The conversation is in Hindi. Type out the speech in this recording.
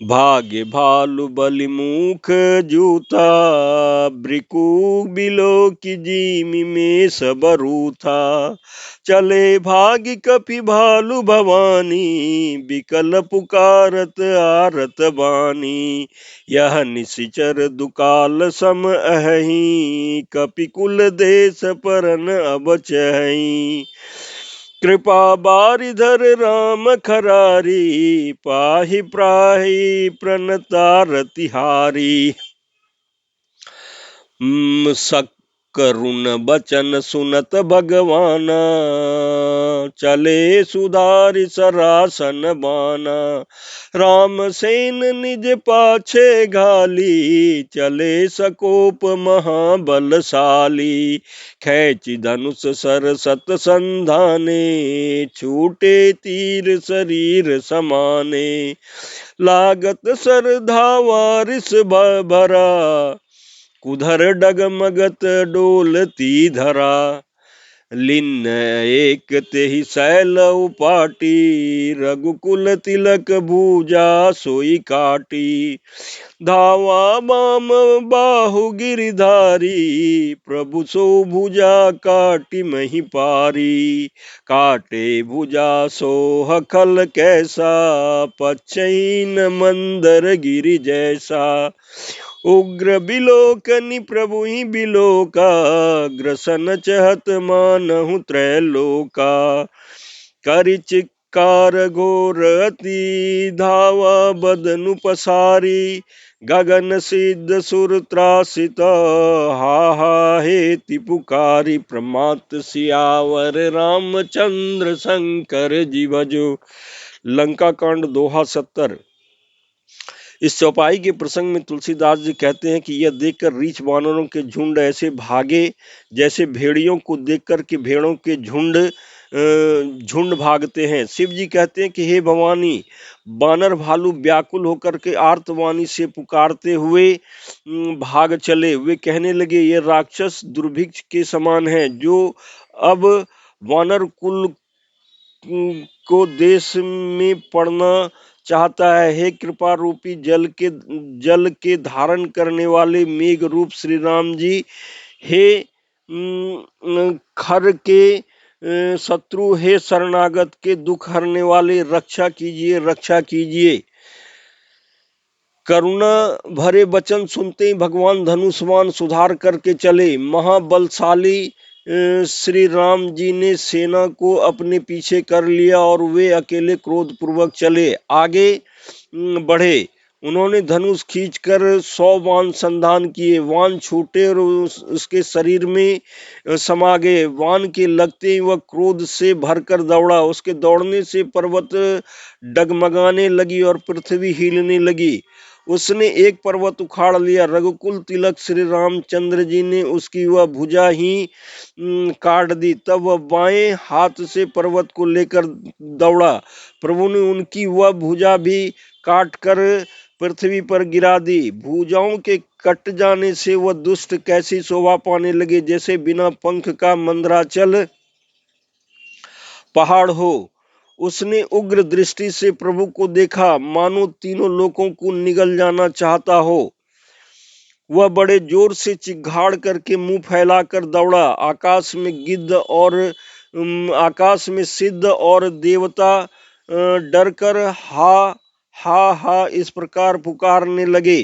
भाग्य भालु बलि मुख जूथा, भृकु बिलो की जीमी में सबरू था। चले भाग्य कपि भालु भवानी, बिकल पुकारत आरत बानी। यह निशिचर दुकाल सम अहि, कपि कुल देश परन अब चहि। कृपा बारिधर राम खरारी, पाहि प्राहि प्रणता तिहारी। सकरुण बचन सुनत भगवाना, चले सुधारि सरासन बाना। राम सेन निज पाछे घाली, चले सकोप महाबलशाली। खैचि धनुष सर सत संधाने, छूटे तीर शरीर समाने। लागत सर धावा रिस भरा, कुधर डगमगत डोलती धरा। लिन्न एक तेहि शैल उपाटी, रघुकुल तिलक भुजा सोई काटी। धावा बाम बाहु गिरिधारी, प्रभु सो भुजा काटी मही पारी। काटे भुजा सो हखल कैसा, पच्छइन मंदर गिरि जैसा। उग्र बिलोकनि प्रभु ही बिलोका, ग्रसन चहत मानहु त्रैलोका। करि चिक्कार घोर अति, धावा बदनु पसारी। गगन सिद्ध सुर त्रासित, हा हेति पुकारी। प्रमात सियावर रामचंद्र शंकर जी भजो। लंका कांड दोहा 70। इस चौपाई के प्रसंग में तुलसीदास जी कहते हैं कि यह देखकर रीछ वानरों के झुंड ऐसे भागे जैसे भेड़ियों को देखकर के भेड़ों के झुंड भागते हैं। शिव जी कहते हैं कि हे भवानी, बानर भालू व्याकुल होकर के आर्तवाणी से पुकारते हुए भाग चले। वे कहने लगे, ये राक्षस दुर्भिक्ष के समान है, जो अब वानर कुल को देश में पड़ना चाहता है। हे कृपा रूपी जल के धारण करने वाले मेघ रूप श्री राम जी, हे खर के शत्रु, हे शरणागत के दुख हरने वाले, रक्षा कीजिए, रक्षा कीजिए। करुणा भरे वचन सुनते ही भगवान धनुष्मान सुधार करके चले। महाबलशाली श्री राम जी ने सेना को अपने पीछे कर लिया और वे अकेले क्रोध पूर्वक चले आगे बढ़े। उन्होंने धनुष खींचकर 100 बाण संधान किए। बाण छूटे और उसके शरीर में समा गए। बाण के लगते ही वह क्रोध से भरकर दौड़ा। उसके दौड़ने से पर्वत डगमगाने लगी और पृथ्वी हिलने लगी। उसने एक पर्वत उखाड़ लिया। रघुकुल तिलक श्री रामचंद्र जी ने उसकी वह भुजा ही काट दी। तब वह बाएं हाथ से पर्वत को लेकर दौड़ा। प्रभु ने उनकी वह भुजा भी काट कर पृथ्वी पर गिरा दी। भुजाओं के कट जाने से वह दुष्ट कैसी शोभा पाने लगे, जैसे बिना पंख का मंदराचल पहाड़ हो। उसने उग्र दृष्टि से प्रभु को देखा, मानो तीनों लोकों को निगल जाना चाहता हो। वह बड़े जोर से चिघाड़ करके मुंह फैलाकर दौड़ा। आकाश में सिद्ध और देवता डरकर हा हा हा इस प्रकार पुकारने लगे।